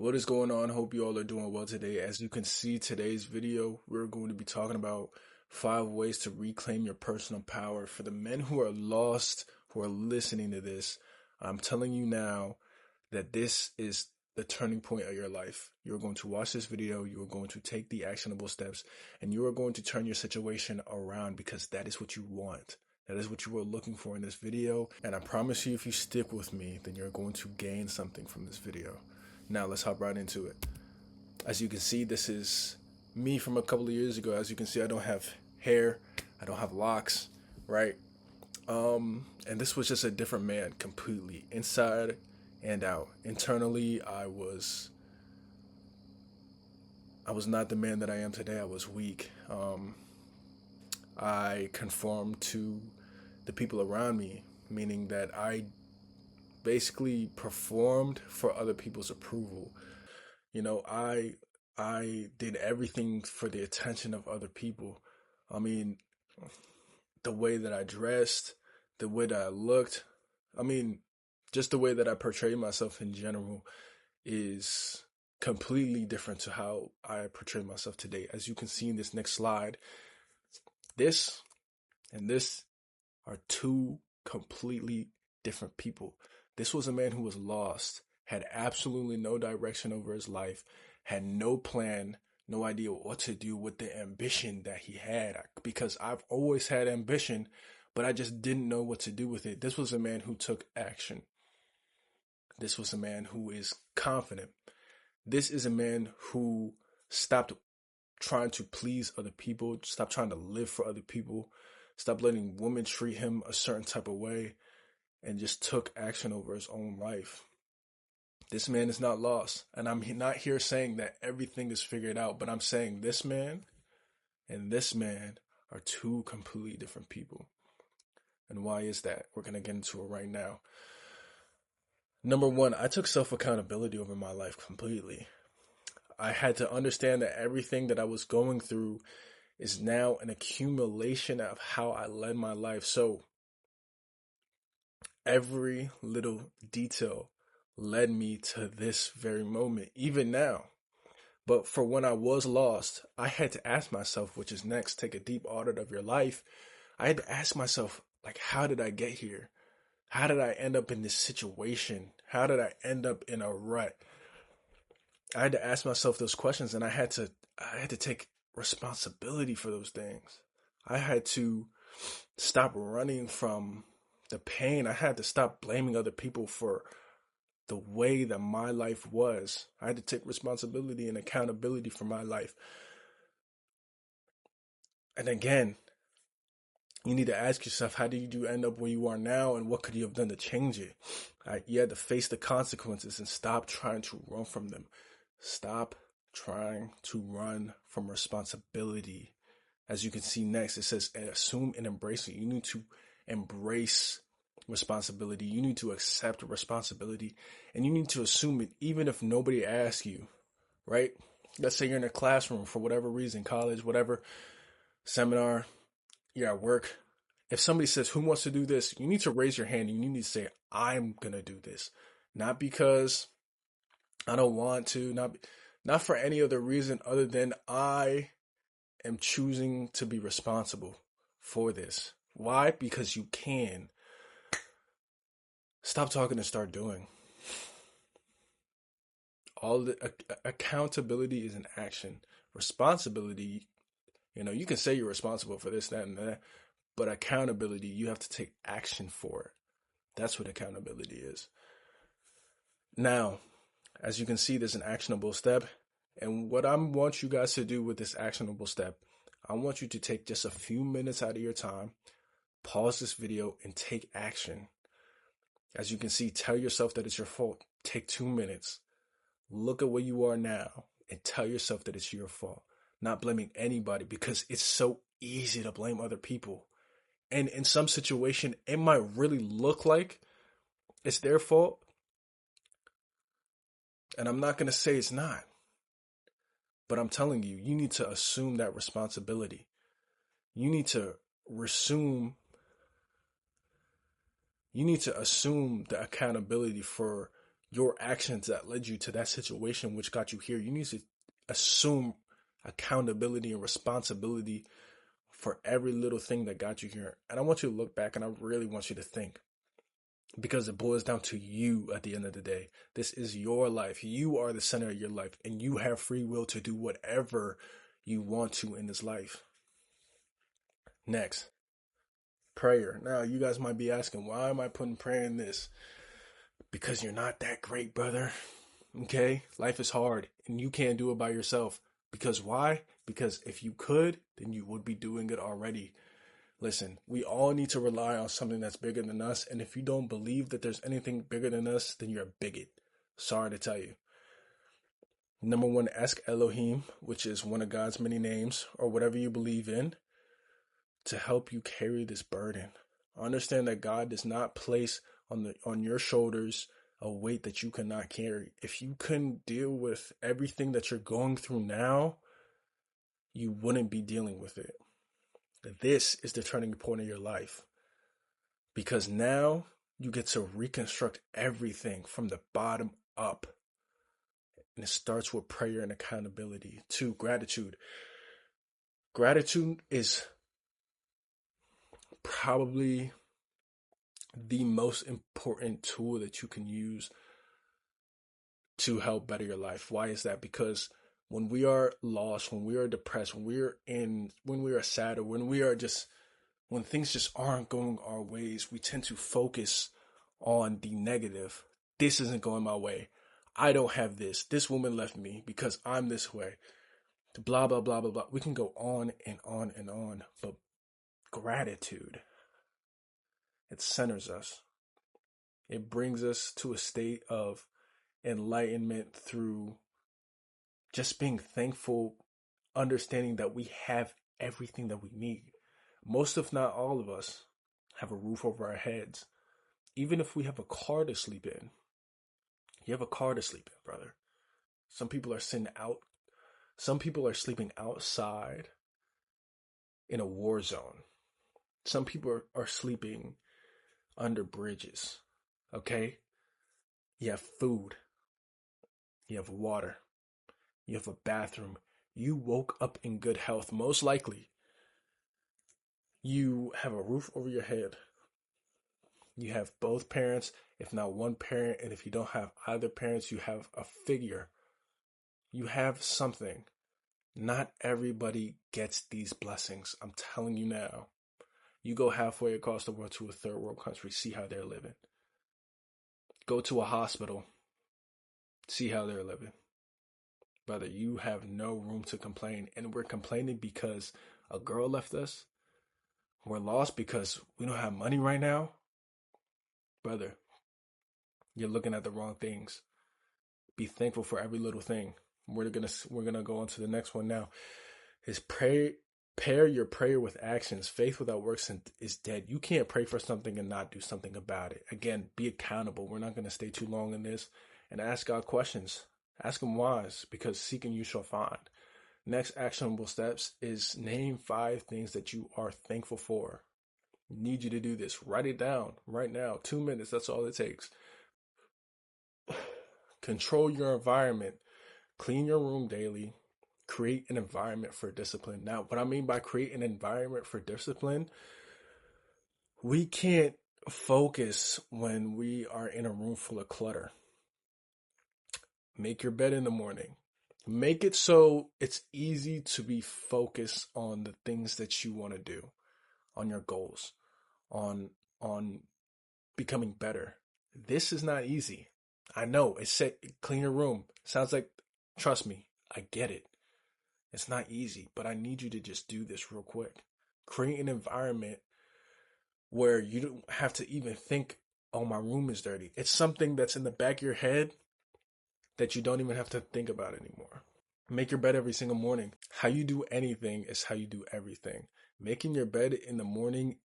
What is going on? Hope you all are doing well today. As you can see, today's video, we're going to be talking about 5 ways to reclaim your personal power. For the men who are lost, who are listening to this, I'm telling you now that this is the turning point of your life. You're going to watch this video, you are going to take the actionable steps, and you are going to turn your situation around because that is what you want. That is what you were looking for in this video. And I promise you, if you stick with me, then you're going to gain something from this video. Now let's hop right into it. As you can see, this is me from a couple of years ago. As you can see, I don't have hair, I don't have locks, right? And this was just a different man completely, inside and out. Internally, I was not the man that I am today. I was weak. I conformed to the people around me, meaning that I basically performed for other people's approval. I did everything for the attention of other people. I mean, the way that I dressed, the way that I looked, just the way that I portrayed myself in general is completely different to how I portray myself today. As you can see in this next slide, this and this are two completely different people. This was a man who was lost, had absolutely no direction over his life, had no plan, no idea what to do with the ambition that he had. Because I've always had ambition, but I just didn't know what to do with it. This was a man who took action. This was a man who is confident. This is a man who stopped trying to please other people, stopped trying to live for other people, stopped letting women treat him a certain type of way, and just took action over his own life. This man is not lost. And I'm not here saying that everything is figured out, but I'm saying this man and this man are two completely different people. And why is that? We're going to get into it right now. Number one, I took self-accountability over my life completely. I had to understand that everything that I was going through is now an accumulation of how I led my life. So every little detail led me to this very moment, even now. But for when I was lost, I had to ask myself, which is next, take a deep audit of your life. I had to ask myself, how did I get here? How did I end up in this situation? How did I end up in a rut? I had to ask myself those questions, and I had to take responsibility for those things. I had to stop running from the pain. I had to stop blaming other people for the way that my life was. I had to take responsibility and accountability for my life. And again, you need to ask yourself, how did you end up where you are now, and what could you have done to change it? You had to face the consequences and stop trying to run from them. Stop trying to run from responsibility. As you can see next, it says assume and embrace it. You need to embrace responsibility. You need to accept responsibility, and you need to assume it even if nobody asks you, right? Let's say you're in a classroom for whatever reason, college, whatever, seminar, you're at work. If somebody says, who wants to do this? You need to raise your hand and you need to say, I'm going to do this. Not because I don't want to, not for any other reason other than I am choosing to be responsible for this. Why? Because you can. Stop talking and start doing. All the accountability is an action. Responsibility, you can say you're responsible for this, that, and that, but accountability, you have to take action for it. That's what accountability is. Now, as you can see, there's an actionable step. And what I want you guys to do with this actionable step, I want you to take just a few minutes out of your time, pause this video, and take action. As you can see, tell yourself that it's your fault. Take 2 minutes. Look at where you are now and tell yourself that it's your fault. Not blaming anybody, because it's so easy to blame other people. And in some situation, it might really look like it's their fault. And I'm not going to say it's not. But I'm telling you, you need to assume that responsibility. You need to assume the accountability for your actions that led you to that situation which got you here. You need to assume accountability and responsibility for every little thing that got you here. And I want you to look back, and I really want you to think, because it boils down to you at the end of the day. This is your life. You are the center of your life, and you have free will to do whatever you want to in this life. Next, prayer. Now, you guys might be asking, why am I putting prayer in this? Because you're not that great, brother. Okay? Life is hard, and you can't do it by yourself. Because why? Because if you could, then you would be doing it already. Listen, we all need to rely on something that's bigger than us. And if you don't believe that there's anything bigger than us, then you're a bigot. Sorry to tell you. Number one, ask Elohim, which is one of God's many names, or whatever you believe in, to help you carry this burden. Understand that God does not place on your shoulders a weight that you cannot carry. If you couldn't deal with everything that you're going through now, you wouldn't be dealing with it. This is the turning point of your life, because now you get to reconstruct everything from the bottom up. And it starts with prayer and accountability. 2, gratitude. Gratitude is probably the most important tool that you can use to help better your life. Why is that? Because when we are lost, when we are depressed, when we are sad, or when things just aren't going our ways, we tend to focus on the negative. This isn't going my way. I don't have this. This woman left me because I'm this way. Blah, blah, blah, blah, blah. We can go on and on and on. But gratitude, it centers us. It brings us to a state of enlightenment through just being thankful, understanding that we have everything that we need. Most, if not all of us, have a roof over our heads. Even if we have a car to sleep in. You have a car to sleep in, brother. Some people are sitting out. Some people are sleeping outside in a war zone. Some people are sleeping under bridges. Okay? You have food. You have water. You have a bathroom. You woke up in good health. Most likely, you have a roof over your head. You have both parents, if not one parent. And if you don't have either parents, you have a figure. You have something. Not everybody gets these blessings. I'm telling you now. You go halfway across the world to a third world country, see how they're living. Go to a hospital, see how they're living. Brother, you have no room to complain. And we're complaining because a girl left us. We're lost because we don't have money right now. Brother, you're looking at the wrong things. Be thankful for every little thing. We're gonna go on to the next one now. Is pair your prayer with actions. Faith without works is dead. You can't pray for something and not do something about it. Again, be accountable. We're not going to stay too long in this. And ask God questions. Ask him whys, because seeking you shall find. Next actionable steps is name 5 things that you are thankful for. I need you to do this. Write it down right now. 2 minutes. That's all it takes. Control your environment. Clean your room daily. Create an environment for discipline. Now, what I mean by create an environment for discipline, we can't focus when we are in a room full of clutter. Make your bed in the morning. Make it so it's easy to be focused on the things that you want to do, on your goals, on becoming better. This is not easy. I know. It said clean your room. Sounds like, trust me, I get it. It's not easy, but I need you to just do this real quick. Create an environment where you don't have to even think, oh, my room is dirty. It's something that's in the back of your head that you don't even have to think about anymore. Make your bed every single morning. How you do anything is how you do everything. Making your bed in the morning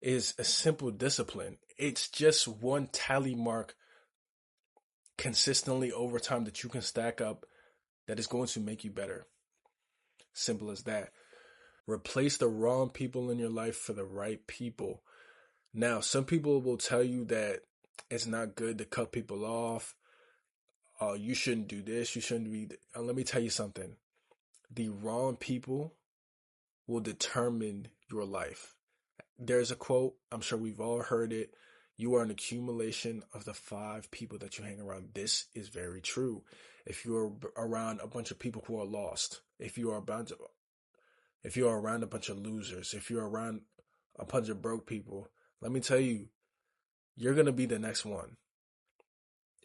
is a simple discipline. It's just one tally mark consistently over time that you can stack up that is going to make you better. Simple as that. Replace the wrong people in your life for the right people. Now, some people will tell you that it's not good to cut people off. oh, you shouldn't do this, you shouldn't be. Let me tell you something. The wrong people will determine your life. There's a quote, I'm sure we've all heard it. You are an accumulation of the 5 people that you hang around. This is very true. If you're around a bunch of people who are lost, if you are around a bunch of losers, if you're around a bunch of broke people, let me tell you, you're going to be the next one.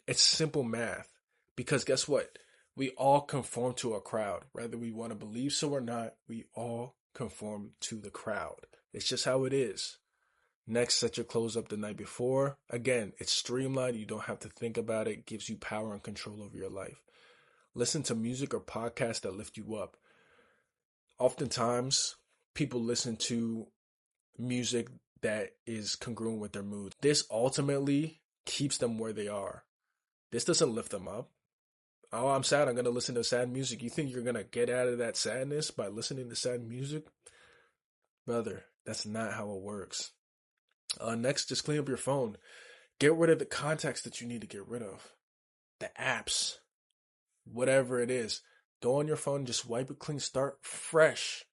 It's simple math. Because guess what? We all conform to a crowd. Whether we want to believe so or not, we all conform to the crowd. It's just how it is. Next, set your clothes up the night before. Again, it's streamlined. You don't have to think about it. It gives you power and control over your life. Listen to music or podcasts that lift you up. Oftentimes, people listen to music that is congruent with their mood. This ultimately keeps them where they are. This doesn't lift them up. Oh, I'm sad. I'm going to listen to sad music. You think you're going to get out of that sadness by listening to sad music? Brother, that's not how it works. Next, just clean up your phone. Get rid of the contacts that you need to get rid of. The apps. Whatever it is. Go on your phone, just wipe it clean. Start fresh.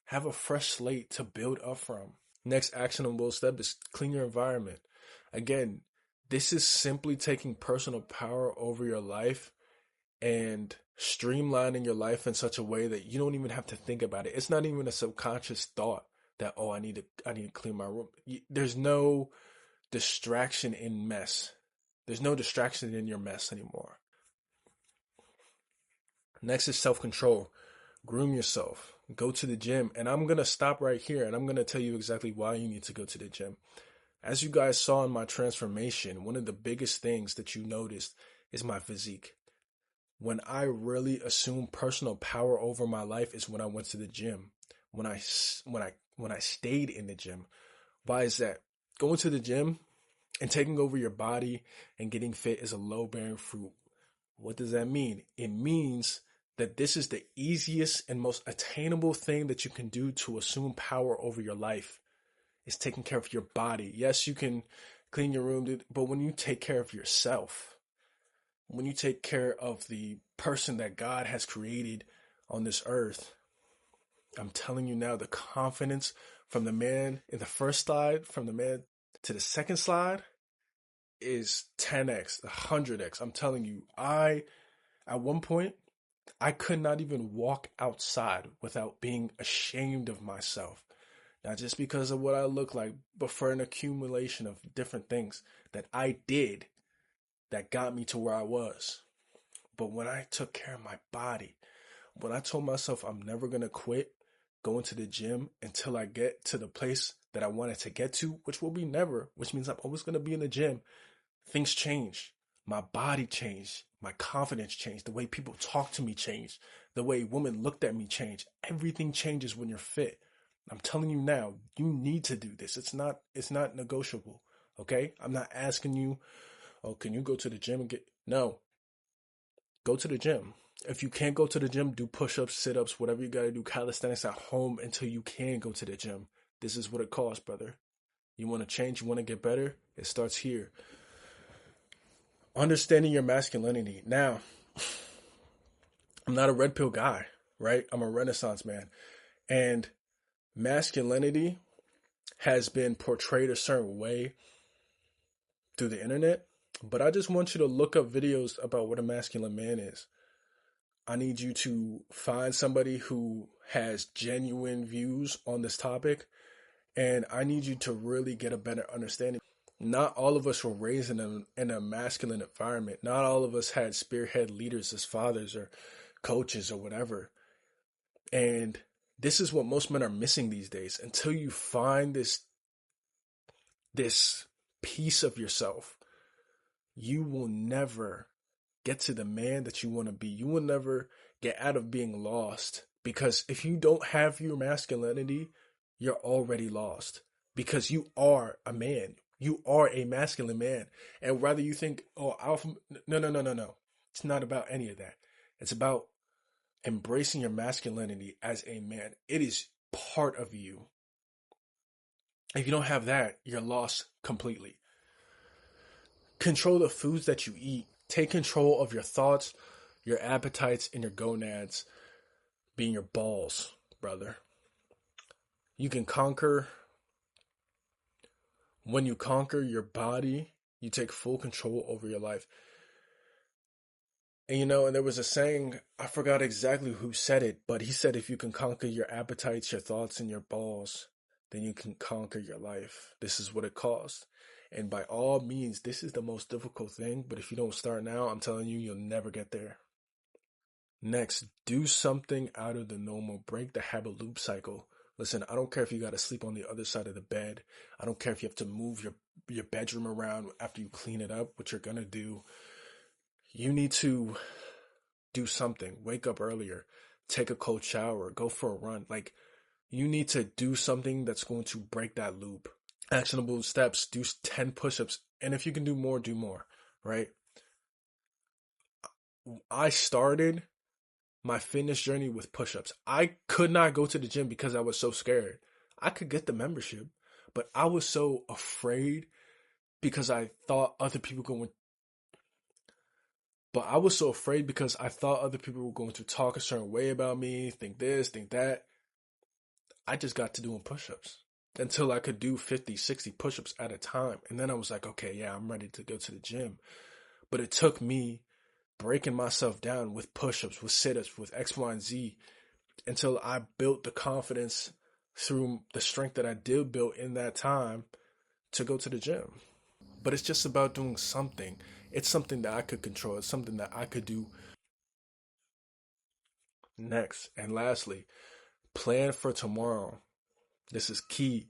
Have a fresh slate to build up from. Next actionable step is clean your environment. Again, this is simply taking personal power over your life and streamlining your life in such a way that you don't even have to think about it. It's not even a subconscious thought that, oh, I need to clean my room. There's no distraction in mess. There's no distraction in your mess anymore. Next is self-control. Groom yourself. Go to the gym. And I'm going to stop right here and I'm going to tell you exactly why you need to go to the gym. As you guys saw in my transformation, one of the biggest things that you noticed is my physique. When I really assumed personal power over my life is when I went to the gym. When I stayed in the gym. Why is that? Going to the gym and taking over your body and getting fit is a low-bearing fruit. What does that mean? It means that this is the easiest and most attainable thing that you can do to assume power over your life. Is taking care of your body. Yes, you can clean your room, but when you take care of yourself, when you take care of the person that God has created on this earth, I'm telling you now, the confidence from the man in the first slide, from the man to the second slide is 10x, 100x. I'm telling you, at one point, I could not even walk outside without being ashamed of myself. Not just because of what I look like, but for an accumulation of different things that I did that got me to where I was. But when I took care of my body, when I told myself I'm never going to quit going to the gym until I get to the place that I wanted to get to, which will be never, which means I'm always going to be in the gym, things changed. My body changed. My confidence changed. The way people talk to me changed. The way women looked at me changed. Everything changes when you're fit. I'm telling you now, you need to do this. It's not negotiable. Okay? I'm not asking you, oh, can you go to the gym and no. Go to the gym. If you can't go to the gym, do push-ups, sit-ups, whatever you gotta do, calisthenics at home until you can go to the gym. This is what it costs, brother. You want to change, you want to get better? It starts here. Understanding your masculinity. Now, I'm not a red pill guy, right? I'm a Renaissance man. And masculinity has been portrayed a certain way through the internet, but I just want you to look up videos about what a masculine man is. I need you to find somebody who has genuine views on this topic, and I need you to really get a better understanding. Not all of us were raised in a masculine environment. Not all of us had spearhead leaders as fathers or coaches or whatever. And this is what most men are missing these days. Until you find this piece of yourself, you will never get to the man that you want to be. You will never get out of being lost. Because if you don't have your masculinity, you're already lost. Because you are a man. You are a masculine man. And whether you think, oh, alpha, no. It's not about any of that. It's about embracing your masculinity as a man. It is part of you. If you don't have that, you're lost completely. Control the foods that you eat. Take control of your thoughts, your appetites, and your gonads, being your balls, brother. You can conquer. When you conquer your body, you take full control over your life. And and there was a saying, I forgot exactly who said it, but he said if you can conquer your appetites, your thoughts, and your balls, then you can conquer your life. This is what it costs. And by all means, this is the most difficult thing, but if you don't start now, I'm telling you, you'll never get there. Next, do something out of the normal. Break the habit loop cycle. Listen, I don't care if you got to sleep on the other side of the bed. I don't care if you have to move your bedroom around after you clean it up, what you're going to do. You need to do something. Wake up earlier. Take a cold shower. Go for a run. Like, you need to do something that's going to break that loop. Actionable steps. Do 10 push-ups. And if you can do more, right? I started my fitness journey with push-ups. I could not go to the gym because I was so scared. I could get the membership, but I was so afraid because I thought other people going But I was so afraid because I thought other people were going to talk a certain way about me, think this, think that. I just got to doing push-ups until I could do 50, 60 push-ups at a time. And then I was like, okay, yeah, I'm ready to go to the gym. But it took me breaking myself down with push-ups, with sit-ups, with X, Y, and Z until I built the confidence through the strength that I did build in that time to go to the gym. But it's just about doing something. It's something that I could control. It's something that I could do next. And lastly, plan for tomorrow. This is key.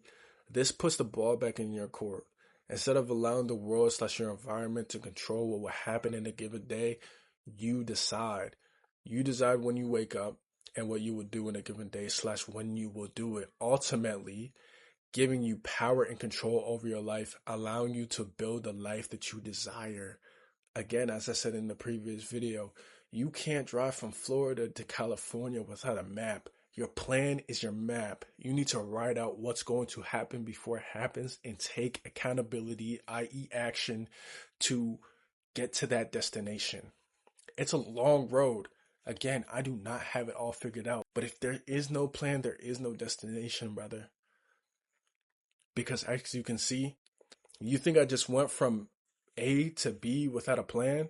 This puts the ball back in your court. Instead of allowing the world / your environment to control what will happen in a given day, you decide. You decide when you wake up and what you will do in a given day / when you will do it. Ultimately, giving you power and control over your life, allowing you to build the life that you desire. Again, as I said in the previous video, you can't drive from Florida to California without a map. Your plan is your map. You need to write out what's going to happen before it happens and take accountability, i.e. action, to get to that destination. It's a long road. Again, I do not have it all figured out. But if there is no plan, there is no destination, brother. Because as you can see, you think I just went from A to B without a plan?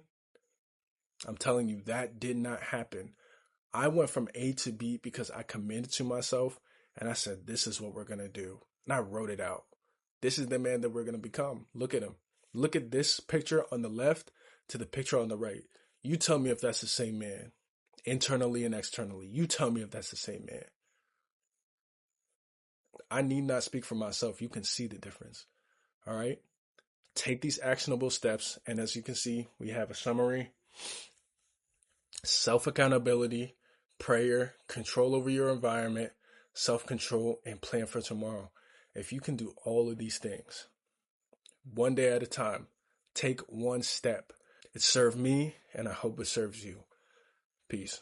I'm telling you, that did not happen. I went from A to B because I committed to myself and I said, this is what we're going to do. And I wrote it out. This is the man that we're going to become. Look at him. Look at this picture on the left to the picture on the right. You tell me if that's the same man, internally and externally. You tell me if that's the same man. I need not speak for myself. You can see the difference. All right. Take these actionable steps. And as you can see, we have a summary, self-accountability, prayer, control over your environment, self-control, and plan for tomorrow. If you can do all of these things, one day at a time, take one step. It served me, and I hope it serves you. Peace.